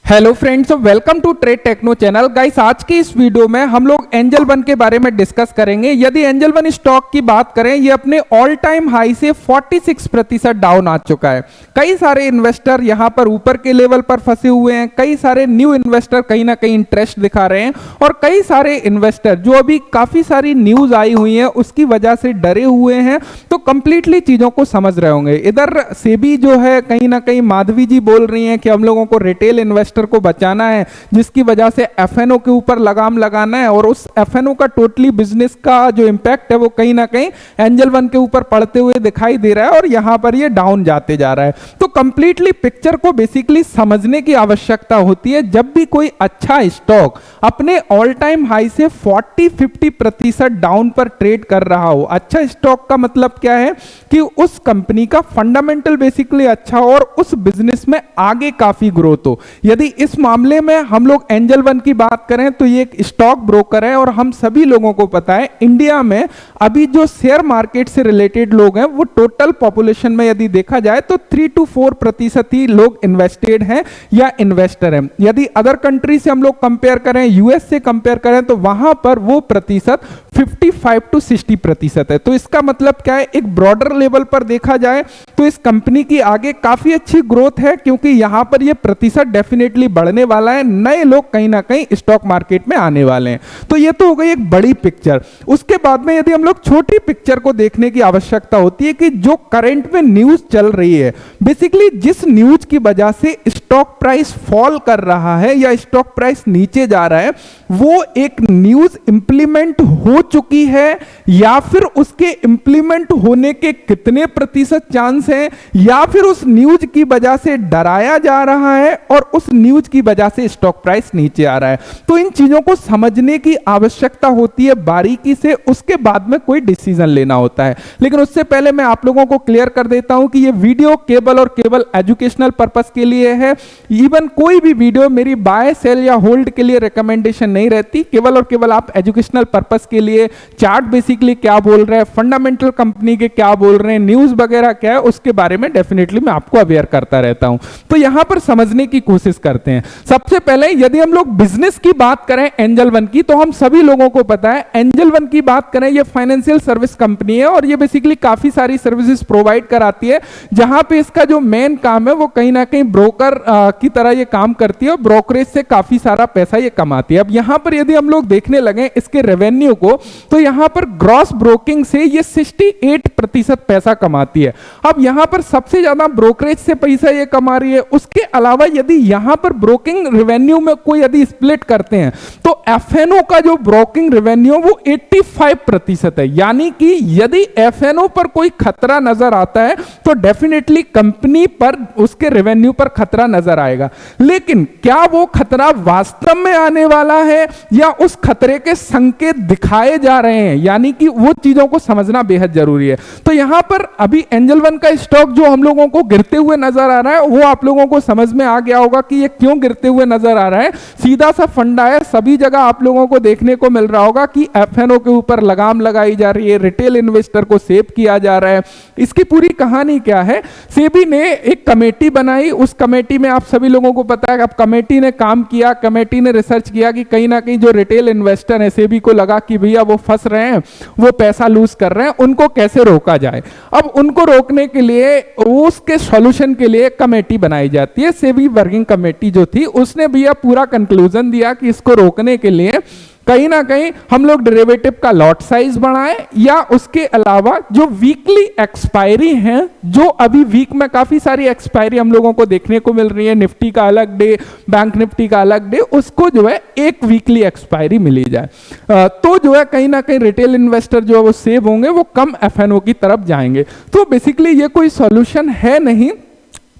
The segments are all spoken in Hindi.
Hello friends, welcome to Trade Techno channel. Guys, आज की इस वीडियो में हम लोग एंजल वन के बारे में डिस्कस करेंगे। यदि एंजल वन स्टॉक की बात करें, ये अपने ऑल टाइम हाई से 46% डाउन आ चुका है। कई सारे इन्वेस्टर यहां पर ऊपर के लेवल पर फंसे हुए हैं, कई सारे न्यू इन्वेस्टर कहीं ना कहीं इंटरेस्ट दिखा रहे हैं, और कई सारे इन्वेस्टर जो अभी काफी सारी न्यूज आई हुई है उसकी वजह से डरे हुए हैं, तो कंप्लीटली चीजों को समझ रहे होंगे। इधर सेबी जो है कहीं ना कहीं माधवी जी बोल रही हैं कि हम लोगों को रिटेल इन्वेस्टर को बचाना है, जिसकी वजह से एफएनओ के ऊपर लगाम लगाना है, और उस एफएनओ का टोटली बिजनेस का जो इंपैक्ट है वो कहीं ना कहीं एंजल वन के ऊपर पड़ते हुए दिखाई दे रहा है, और यहां पर ये डाउन जाते जा रहा है। तो कंप्लीटली पिक्चर को बेसिकली समझने की आवश्यकता होती है। जब भी कोई अच्छा स्टॉक अपने ऑल टाइम हाई से 40-50% डाउन पर ट्रेड कर रहा हो, अच्छा स्टॉक का मतलब क्या है कि उस कंपनी का फंडामेंटल बेसिकली अच्छा हो और उस बिजनेस में आगे काफी ग्रोथ हो। यदि इस मामले में हम लोग एंजल वन की बात करें तो ये एक स्टॉक ब्रोकर है, और हम सभी लोगों को पता है इंडिया में अभी जो शेयर मार्केट से रिलेटेड लोग हैं वो टोटल पॉपुलेशन में यदि देखा जाए तो 3 to 4% ही लोग इन्वेस्टेड हैं या इन्वेस्टर हैं। यदि अदर कंट्री से हम लोग कंपेयर करें, यूएस से कंपेयर करें, तो वहां पर वो प्रतिशत 55 to 60% है। तो इसका मतलब क्या है, एक ब्रॉडर लेवल पर देखा जाए तो इस कंपनी की आगे काफी अच्छी ग्रोथ है, क्योंकि यहां पर ये प्रतिशत डेफिनेटली बढ़ने वाला है। नए लोग कहीं ना कहीं स्टॉक मार्केट में आने वाले हैं। तो ये तो हो गई एक बड़ी पिक्चर। उसके बाद में यदि हम लोग छोटी पिक्चर को देखने की आवश्यकता होती है कि जो करंट में न्यूज चल रही है, बेसिकली जिस न्यूज की वजह से स्टॉक प्राइस फॉल कर रहा है या स्टॉक प्राइस नीचे जा रहा है, वो एक न्यूज इंप्लीमेंट हो चुकी है या फिर उसके इंप्लीमेंट होने के कितने प्रतिशत चांस हैं, या फिर उस न्यूज की वजह से डराया जा रहा है और उस न्यूज की वजह से स्टॉक प्राइस नीचे आ रहा है। तो इन चीजों को समझने की आवश्यकता होती है बारीकी से, उसके बाद में कोई डिसीजन लेना होता है। लेकिन उससे पहले मैं आप लोगों को क्लियर कर देता हूं कि ये वीडियो केवल और केवल एजुकेशनल पर्पस के लिए है। इवन कोई भी वीडियो मेरी बाय सेल या होल्ड के लिए रिकमेंडेशन नहीं रहती। केवल और केवल आप एजुकेशनल पर्पस के लिए चार्ट बेसिकली क्या बोल रहे हैं, फंडामेंटल कंपनी के क्या बोल रहे हैं, न्यूज वगैरह क्या है, उसके बारे में डेफिनेटली मैं आपको अवेयर करता रहता हूं। तो यहां पर समझने की कोशिश करते हैं। सबसे पहले यदि हम लोग बिजनेस की बात करें एंजल वन की, तो हम सभी लोगों को पता है एंजल वन की बात करें, ये फाइनेंशियल सर्विस कंपनी है, और ये बेसिकली काफी सारी सर्विसेज प्रोवाइड कराती है, जहां पे इसका जो मेन काम है वो कहीं ना कहीं ब्रोकर की तरह ये काम करती है, और ब्रोकरेज से काफी सारा पैसा ये कमाती है। अब यहां पर यदि हम लोग देखने लगे इसके रेवेन्यू को, तो यहां पर ग्रॉस ब्रोकिंग से ये 68% पैसा कमाती है। अब यहां पर सबसे ज्यादा ब्रोकरेज से पैसा ये कमा रही है। उसके अलावा यदि यहां पर ब्रोकिंग रेवेन्यू में कोई यदि स्प्लिट करते हैं तो एफएनओ का जो ब्रोकिंग रेवेन्यू वो 85% है। यानी कि यदि एफएनओ पर कोई खतरा नजर आता है तो डेफिनेटली कंपनी पर उसके रेवेन्यू पर खतरा नजर आएगा। लेकिन क्या वो खतरा वास्तव में आने वाला है या उस खतरे के संकेत दिखाए जा रहे हैं, यानी कि वो चीजों को समझना बेहद जरूरी है। तो यहां पर अभी एंजल वन का स्टॉक जो हम लोगों को गिरते हुए नजर आ रहा है, वो आप लोगों को समझ में आ गया होगा कि ये क्यों गिरते हुए नजर आ रहा है। सीधा सा फंडा है, सभी जगह आप लोगों को देखने को मिल रहा होगा कि एफएनओ के ऊपर लगाम लगाई जा रही है, रिटेल इन्वेस्टर को सेव किया जा रहा है। इसकी पूरी कहानी क्या है, सेबी ने एक कमेटी बनाई, उस कमेटी में आप सभी लोगों को पता है, अब कमेटी ने काम किया, कमेटी ने रिसर्च किया कि कहीं ना कहीं जो रिटेल इन्वेस्टर है, सेबी को लगा कि भैया वो फंस रहे हैं, वो पैसा लूज कर रहे हैं, उनको कैसे रोका जाए। अब उनको रोकने के लिए उसके सॉल्यूशन के लिए कमेटी बनाई जाती है। सेबी वर्किंग कमेटी जो थी उसने भी पूरा कंक्लूजन दिया कि इसको रोकने के लिए कहीं ना कहीं हम लोग डेरिवेटिव का लॉट साइज बढ़ाएं, या उसके अलावा जो वीकली एक्सपायरी हैं, जो अभी वीक में काफी सारी एक्सपायरी हम लोगों को देखने को मिल रही है, निफ्टी का अलग डे, बैंक निफ्टी का अलग डे, उसको जो है एक वीकली एक्सपायरी मिली जाए, तो जो है कहीं ना कहीं रिटेल इन्वेस्टर जो है वो सेव होंगे, वो कम एफएनओ की तरफ जाएंगे। तो बेसिकली ये कोई सॉल्यूशन है नहीं,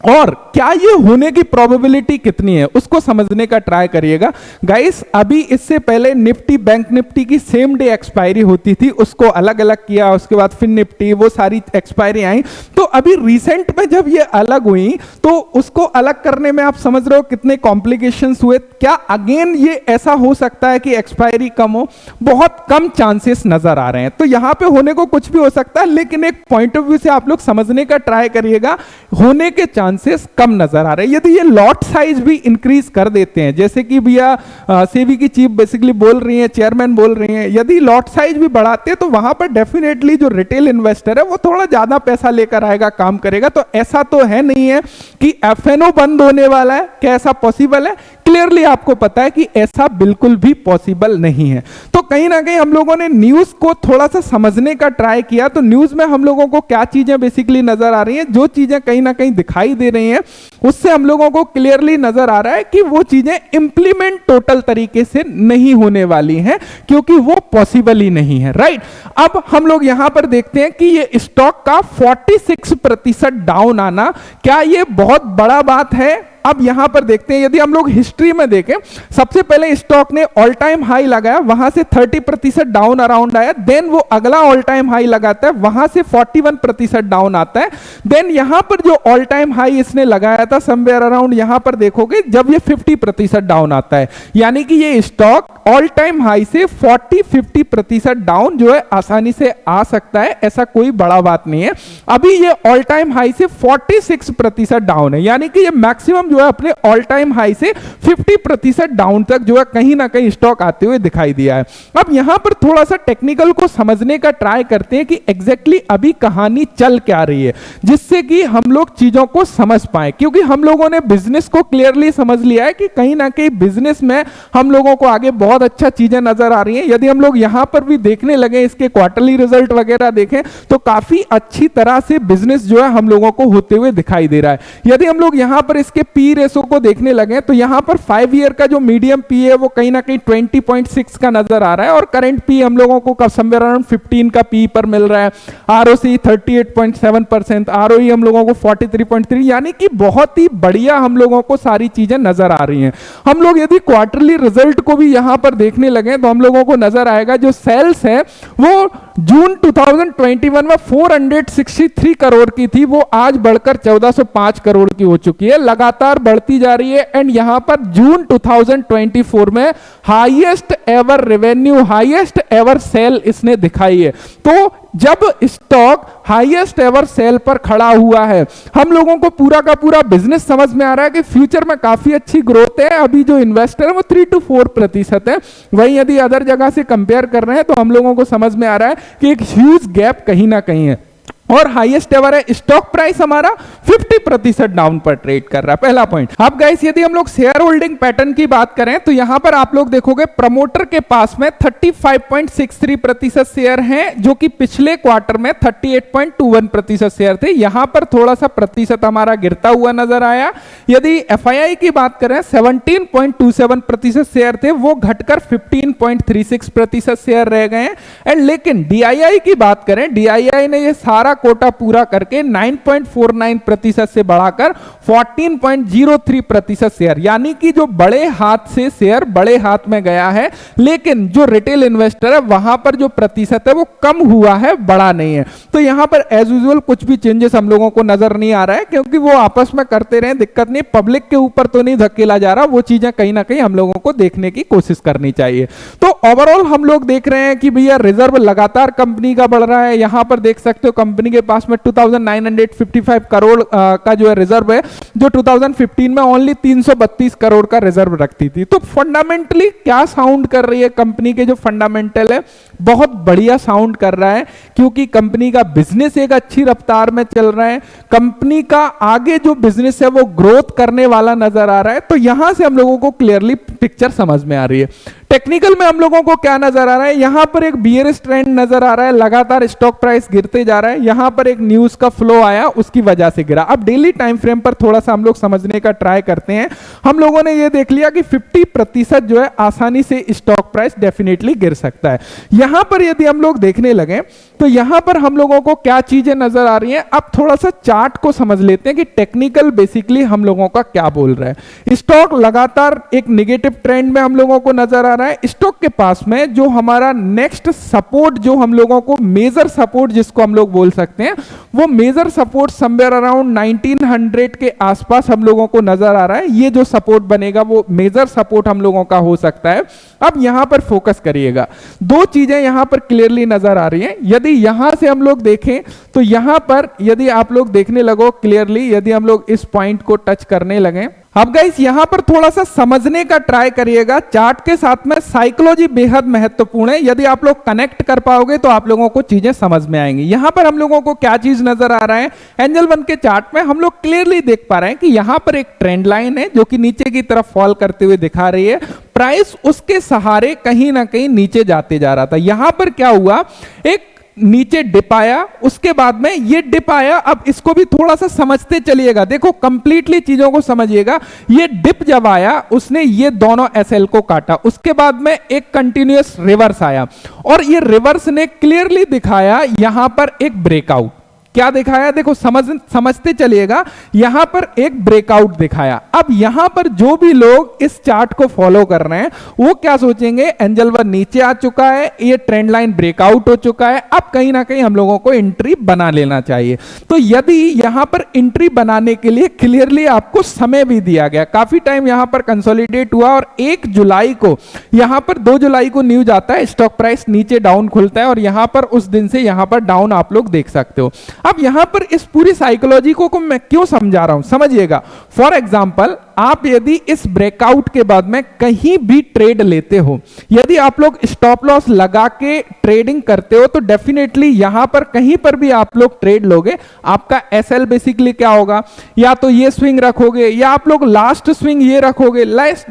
और क्या ये होने की प्रोबेबिलिटी कितनी है उसको समझने का ट्राई करिएगा गाइस। अभी इससे पहले निफ्टी, बैंक निफ्टी की सेम डे एक्सपायरी होती थी, उसको अलग अलग किया, उसके बाद फिर निफ्टी, वो सारी एक्सपायरी आई। तो अभी रिसेंट में जब ये अलग हुई तो उसको अलग करने में आप समझ रहे हो कितने कॉम्प्लिकेशंस हुए। क्या अगेन ये ऐसा हो सकता है कि एक्सपायरी कम हो? बहुत कम चांसेस नजर आ रहे हैं। तो यहां पे होने को कुछ भी हो सकता है, लेकिन एक पॉइंट ऑफ व्यू से आप लोग समझने का ट्राई करिएगा, होने के चांस चांसेस कम नजर आ रहे हैं। यदि ये लॉट साइज भी इंक्रीज कर देते हैं, जैसे कि भैया सेबी की चीफ बेसिकली बोल रही है, चेयरमैन बोल रही हैं, यदि लॉट साइज भी बढ़ाते हैं तो वहां पर डेफिनेटली जो रिटेल इन्वेस्टर है वो थोड़ा ज्यादा पैसा लेकर आएगा, काम करेगा। तो ऐसा तो है नहीं है कि एफएनओ बंद होने वाला है, क्या ऐसा पॉसिबल है? क्लियरली आपको पता है कि ऐसा बिल्कुल भी पॉसिबल नहीं है। तो कहीं ना कहीं हम लोगों ने न्यूज को थोड़ा सा समझने का ट्राई किया, तो न्यूज में हम लोगों को क्या चीजें बेसिकली नजर आ रही हैं, जो चीजें कहीं ना कहीं दिखाई दे रही हैं उससे हम लोगों को क्लियरली नजर आ रहा है कि वो चीजें इंप्लीमेंट टोटल तरीके से नहीं होने वाली हैं, क्योंकि वो पॉसिबल ही नहीं है, राइट। अब हम लोग यहां पर देखते हैं कि ये स्टॉक का 46% डाउन आना, क्या ये बहुत बड़ा बात है? अब यहां पर देखते हैं, यदि हम लोग हिस्ट्री में देखें, सबसे पहले स्टॉक ने ऑल टाइम हाई लगाया, वहां से 30% डाउन अराउंड आया, देन वो अगला ऑल टाइम हाई लगाता है, वहां से 41% डाउन आता है, देन यहां पर जो ऑल टाइम हाई इसने लगाया था समवेयर अराउंड, यहां पर देखोगे जब ये 50% डाउन आता है, यानी कि ये स्टॉक ऑल टाइम हाई से 40-50% डाउन जो है आसानी से आ सकता है, ऐसा कोई बड़ा बात नहीं है। अभी ये ऑल टाइम हाई से 46% डाउन है, यानी कि ये मैक्सिमम जो है अपने ऑल टाइम हाई से 50% डाउन तक जो है कहीं ना कहीं स्टॉक आते हुए दिखाई दिया है। अब यहां पर थोड़ा सा टेक्निकल को समझने का ट्राई करते हैं कि एग्जैक्टली अभी कहानी चल क्या रही है, जिससे कि हम लोग चीजों को समझ पाए, क्योंकि हम लोगों ने बिजनेस को क्लियरली समझ लिया है कि कहीं ना कहीं बिजनेस में हम लोगों को आगे बहुत अच्छा चीजें नजर आ रही हैं। यदि हम लोग यहां पर भी देखने लगे, इसके क्वार्टरली रिजल्ट वगैरह देखें तो काफी अच्छी तरह से बिजनेस जो है हम लोगों को होते हुए दिखाई दे रहा है। यदि हम लोग यहां पर इसके पी रेशो को देखने लगे तो यहां पर 5 ईयर का जो मीडियम पी है वो कहीं ना कहीं 20.6 का नजर आ रहा है, और करंट पी हम लोगों को समवेयर अराउंड 15 का पी पर मिल रहा है। आरओसी 38.7%, आरओई हम लोगों को 43.3, यानी कि बहुत ही बढ़िया हम लोगों को सारी चीजें नजर आ रही हैं। हम लोग यदि क्वार्टरली रिजल्ट को भी यहां पर देखने लगे तो हम लोगों को नजर आएगा जो सेल्स है वो जून 2021 में 463 करोड़ की थी, वो आज बढ़कर 1405 करोड़ की हो चुकी है, लगातार बढ़ती जा रही है। एंड यहां पर जून 2024 में highest ever revenue, highest ever sale इसने दिखाई है। तो जब स्टॉक हाईएस्ट एवर सेल पर खड़ा हुआ है, हम लोगों को पूरा का पूरा बिजनेस समझ में आ रहा है कि फ्यूचर में काफी अच्छी ग्रोथ है। अभी जो इन्वेस्टर है वो 3 to 4% है, वहीं यदि अदर जगह से कंपेयर कर रहे हैं तो हम लोगों को समझ में आ रहा है कि एक ह्यूज गैप कहीं ना कहीं है। और हाईएस्ट एवर है, स्टॉक प्राइस हमारा 50% डाउन पर ट्रेड कर रहा है, पहला पॉइंट। अब गाइस यदि हम लोग शेयर होल्डिंग पैटर्न की बात करें तो यहां पर आप लोग देखोगे प्रमोटर के पास में 35.63% शेयर हैं, जो कि पिछले क्वार्टर में 38.21% शेयर थे। यहां पर थोड़ा सा प्रतिशत हमारा गिरता हुआ नजर आया। यदि एफआईआई की बात करें 17.27% शेयर थे, वो घटकर 15.36% शेयर रह गए। एंड लेकिन डीआईआई की बात करें, डीआईआई ने ये सारा कोटा पूरा करके 9.49% से बढ़ाकर 14.03% शेयर, यानी कि जो बड़े हाथ से शेयर बड़े हाथ में गया है, लेकिन जो रिटेल इन्वेस्टर है वहां पर जो प्रतिशत है वो कम हुआ है, बड़ा नहीं है। तो यहां पर एज यूजुअल कुछ भी चेंजेस हम लोगों को नजर नहीं आ रहा है, क्योंकि वो आपस में करते रहे, दिक्कत नहीं, पब्लिक के ऊपर तो नहीं धकेला जा रहा, वो चीजें कहीं ना कहीं हम लोगों को देखने की कोशिश करनी चाहिए। तो ओवरऑल हम लोग देख रहे हैं कि भैया रिजर्व लगातार कंपनी का बढ़ रहा है। यहां पर देख सकते हो कंपनी के पास में 2955 करोड़ का जो है रिजर्व है, जो 2015 में ओनली 332 करोड़ का रिजर्व रखती थी। तो फंडामेंटली क्या साउंड कर रही है कंपनी के जो फंडामेंटल है, बहुत बढ़िया साउंड कर रहा है, क्योंकि कंपनी का बिजनेस एक अच्छी रफ्तार में चल रहा है, कंपनी का आगे जो बिजनेस है वो ग्रोथ करने वाला नजर आ रहा है। तो यहां से हम लोगों को क्लियरली पिक्चर समझ में आ रही है। टेक्निकल में हम लोगों को क्या नजर आ रहा है, यहां पर एक बियरिश ट्रेंड नजर आ रहा है, लगातार स्टॉक प्राइस गिरते जा रहा है। यहां पर एक न्यूज का फ्लो आया, उसकी वजह से गिरा। अब डेली टाइम फ्रेम पर थोड़ा सा हम लोग समझने का ट्राई करते हैं। हम लोगों ने यह देख लिया कि 50% जो है आसानी से स्टॉक प्राइस डेफिनेटली गिर सकता है। यहां पर यदि हम लोग देखने लगे तो यहां पर हम लोगों को क्या चीजें नजर आ रही हैं, अब थोड़ा सा चार्ट को समझ लेते हैं कि टेक्निकल बेसिकली हम लोगों का क्या बोल रहा है। स्टॉक लगातार एक नेगेटिव ट्रेंड में हम लोगों को नजर आ रहा है स्टॉक के पास में जो हमारा नेक्स्ट सपोर्ट, जो हम लोगों को मेजर सपोर्ट जिसको हम लोग बोल सकते हैं, वो मेजर सपोर्ट समवेयर अराउंड 1900 के आसपास हम लोगों को नजर आ रहा है। ये जो सपोर्ट बनेगा वो मेजर सपोर्ट हम लोगों का हो सकता है। अब यहां पर फोकस करिएगा, दो चीजें यहां पर क्लियरली नजर आ रही हैं। यदि यहां से हम लोग देखें तो यहां पर यदि आप लोग देखने लगो क्लियरली, यदि हम लोग इस पॉइंट को टच करने लगे, अब गाइस यहां पर थोड़ा सा समझने का ट्राई करिएगा। चार्ट के साथ में साइकोलॉजी बेहद महत्वपूर्ण है। यदि आप लोग कनेक्ट कर पाओगे तो आप लोगों को चीजें समझ में आएंगी। यहां पर हम लोगों को क्या चीज नजर आ रहा है, एंजल वन के चार्ट में हम लोग क्लियरली देख पा रहे हैं कि यहां पर एक ट्रेंड लाइन है जो कि नीचे की तरफ फॉल करते हुए दिखा रही है। प्राइस उसके सहारे कहीं ना कहीं नीचे जाते जा रहा था। यहां पर क्या हुआ, एक नीचे डिप आया, उसके बाद में ये डिप आया। अब इसको भी थोड़ा सा समझते चलिएगा, देखो कंप्लीटली चीजों को समझिएगा। ये डिप जब आया उसने ये दोनों एसएल को काटा, उसके बाद में एक कंटिन्यूअस रिवर्स आया और ये रिवर्स ने क्लियरली दिखाया यहां पर एक ब्रेकआउट। क्या दिखाया, देखो समझते चलिएगा, यहां पर एक ब्रेकआउट दिखाया। अब यहां पर जो भी लोग इस चार्ट को फॉलो कर रहे हैं वो क्या सोचेंगे, एंजल वन नीचे आ चुका है, ये ट्रेंड लाइन ब्रेकआउट हो चुका है, अब कहीं ना कहीं हम लोगों को एंट्री बना लेना चाहिए। तो यदि यहां पर एंट्री बनाने के लिए क्लियरली आपको समय भी दिया गया, काफी टाइम यहां पर कंसोलिडेट हुआ और 1 जुलाई को, यहां पर 2 जुलाई को न्यूज आता है, स्टॉक प्राइस नीचे डाउन खुलता है और यहां पर उस दिन से यहां पर डाउन आप लोग देख सकते हो। अब यहां पर इस पूरी साइकोलॉजी को मैं क्यों समझा रहा हूं, समझिएगा। फॉर एग्जांपल, आप यदि इस ब्रेकआउट के बाद में कहीं भी ट्रेड लेते हो, यदि आप लोग स्टॉप लॉस लगा के ट्रेडिंग करते हो तो डेफिनेटली यहां पर कहीं पर भी आप लोग ट्रेड लोगे, आपका एसएल बेसिकली क्या होगा, या तो ये स्विंग रखोगे या आप लोग लास्ट स्विंग ये रखोगे,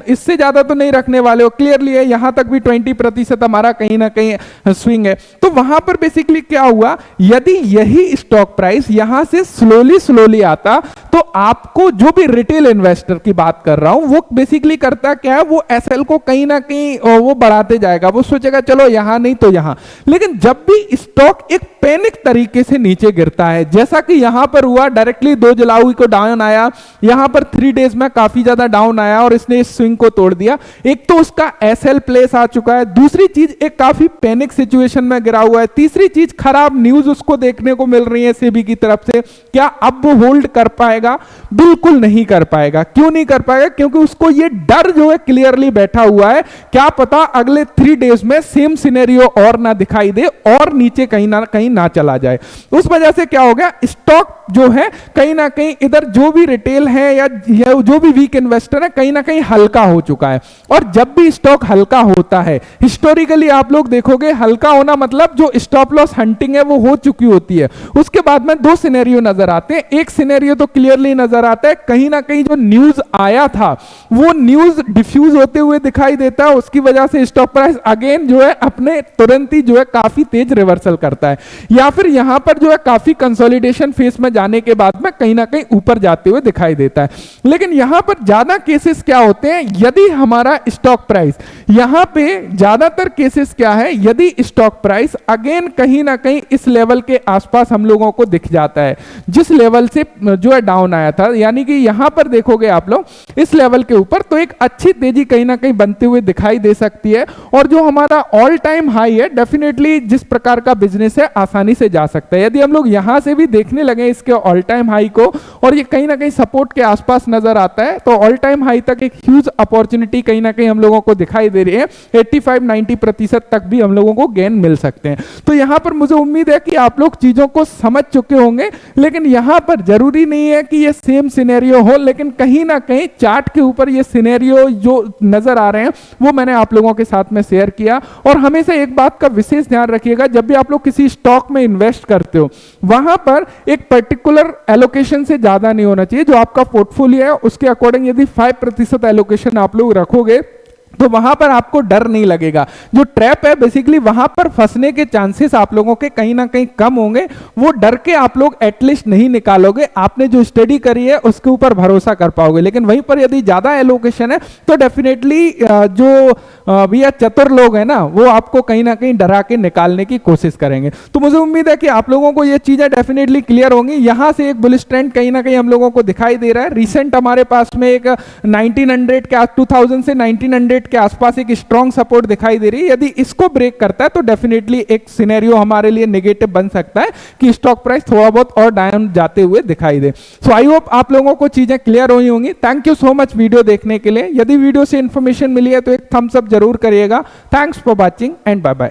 इससे ज्यादा तो नहीं रखने वाले हो। क्लियरली है, यहां तक भी 20% हमारा कहीं ना कहीं स्विंग है। तो वहां पर बेसिकली क्या हुआ, यदि यही स्टॉक प्राइस यहां से स्लोली आता तो आपको, जो भी रिटेल इन्वेस्टर की बात कर रहा हूं, वो बेसिकली करता क्या है, वो एसएल को कहीं ना कहीं वो बढ़ाते जाएगा, वो सोचेगा चलो यहां नहीं तो यहां। लेकिन जब भी स्टॉक एक पैनिक तरीके से नीचे गिरता है, जैसा कि यहां पर हुआ, डायरेक्टली 2 जुलाई को डाउन आया, यहां पर 3 डेज में काफी ज्यादा डाउन आया और इसने इस स्विंग को तोड़ दिया। एक तो उसका एसएल प्लेस आ चुका है, दूसरी चीज एक काफी पैनिक सिचुएशन में गिरा हुआ है, तीसरी चीज खराब न्यूज उसको देखने को मिल रही है सेबी की तरफ से। क्या अब वो होल्ड कर पाएगा? बिल्कुल नहीं कर पाएगा। क्यों नहीं कर पाएगा? क्योंकि उसको ये डर जो है क्लियरली बैठा हुआ है, क्या पता अगले 3 डेज में सेम सिनेरियो और ना दिखाई दे और नीचे कहीं ना चला जाए। उस वजह से क्या हो गया, स्टॉक जो है कहीं ना कहीं इधर जो भी रिटेल है या जो भी वीक इन्वेस्टर है कहीं ना कहीं हल्का हो चुका है। और जब भी स्टॉक हल्का होता है, हिस्टोरिकली आप लोग देखोगे, हल्का होना मतलब जो स्टॉप लॉस हंटिंग है वो हो चुकी होती है। उसके बाद में 2 सिनेरियो नजर आते हैं। एक सिनेरियो तो क्लियरली नजर आता है, कहीं ना कहीं जो न्यूज आया था वो न्यूज डिफ्यूज होते हुए दिखाई देता है, उसकी वजह से स्टॉक प्राइस अगेन जो है अपने तुरंत ही जो है काफी तेज रिवर्सल करता है, या फिर यहां पर जो है काफी कंसोलिडेशन फेस में जाने के बाद में कहीं ना कहीं ऊपर जाते हुए दिखाई देता है। लेकिन यहां पर ज्यादा केसेस क्या होते हैं, यदि हमारा स्टॉक प्राइस यहां पे ज्यादातर केसेस क्या है, यदि स्टॉक प्राइस अगेन कहीं ना कहीं इस लेवल के आसपास हम लोगों को दिख जाता है जिस लेवल से जो है डाउन आया था, यानी कि यहां पर देखोगे आप लोग इस लेवल के ऊपर, तो एक अच्छी तेजी कहीं ना कहीं बनते हुए दिखाई दे सकती है। और जो हमारा ऑल टाइम हाई है, डेफिनेटली जिस प्रकार का बिजनेस है आसानी से जा सकता है। यदि हम लोग यहां से भी देखने लगे इसके ऑल टाइम हाई को और ये कहीं ना कहीं सपोर्ट के आसपास नजर आता है, तो ऑल टाइम हाई तक एक ह्यूज अपॉर्चुनिटी कहीं ना कहीं हम लोगों को दिखाई दे रही है। 85-90% तक भी हम लोगों को गेन मिल सकते हैं। तो यहां पर मुझे उम्मीद है कि आप लोग चीजों को समझ चुके होंगे। लेकिन यहां पर जरूरी नहीं है कि ये सेम सिनेरियो हो, लेकिन कहीं ना कहीं चार्ट के ऊपर ये सिनेरियो जो नजर आ रहे हैं वो मैंने आप लोगों के साथ में शेयर किया। और हमेशा एक बात का विशेष ध्यान रखिएगा, जब भी आप लोग किसी स्टॉक में इन्वेस्ट करते हो वहां पर एक पर्टिकुलर एलोकेशन से ज्यादा नहीं होना चाहिए। जो आपका पोर्टफोलियो है उसके अकॉर्डिंग यदि 5% एलोकेशन आप लोग रखोगे तो वहां पर आपको डर नहीं लगेगा। जो ट्रैप है बेसिकली वहां पर फंसने के चांसेस आप लोगों के कहीं ना कहीं कम होंगे। वो डर के आप लोग एटलीस्ट नहीं निकालोगे, आपने जो स्टडी करी है उसके ऊपर भरोसा कर पाओगे। लेकिन वहीं पर यदि ज्यादा एलोकेशन है तो डेफिनेटली जो भैया चतुर लोग हैं ना वो आपको कहीं ना कहीं डरा के निकालने की कोशिश करेंगे। तो मुझे उम्मीद है कि आप लोगों को ये चीजें डेफिनेटली क्लियर होंगी। यहां से एक बुलिश ट्रेंड कहीं ना कहीं हम लोगों को दिखाई दे रहा है। रिसेंट हमारे पास में एक 1900 के 2000 से 1900 38 के आसपास एक स्ट्रॉन्ग सपोर्ट दिखाई दे रही है। यदि इसको ब्रेक करता है तो डेफिनेटली एक सिनेरियो हमारे लिए नेगेटिव बन सकता है कि स्टॉक प्राइस थोड़ा बहुत और डाउन जाते हुए दिखाई दे। सो आई होप आप लोगों को चीजें क्लियर हुई होंगी। Thank you so much video देखने के लिए। यदि वीडियो से इंफॉर्मेशन मिली है तो एक थम्स अप जरूर करिएगा। Thanks for watching and bye bye.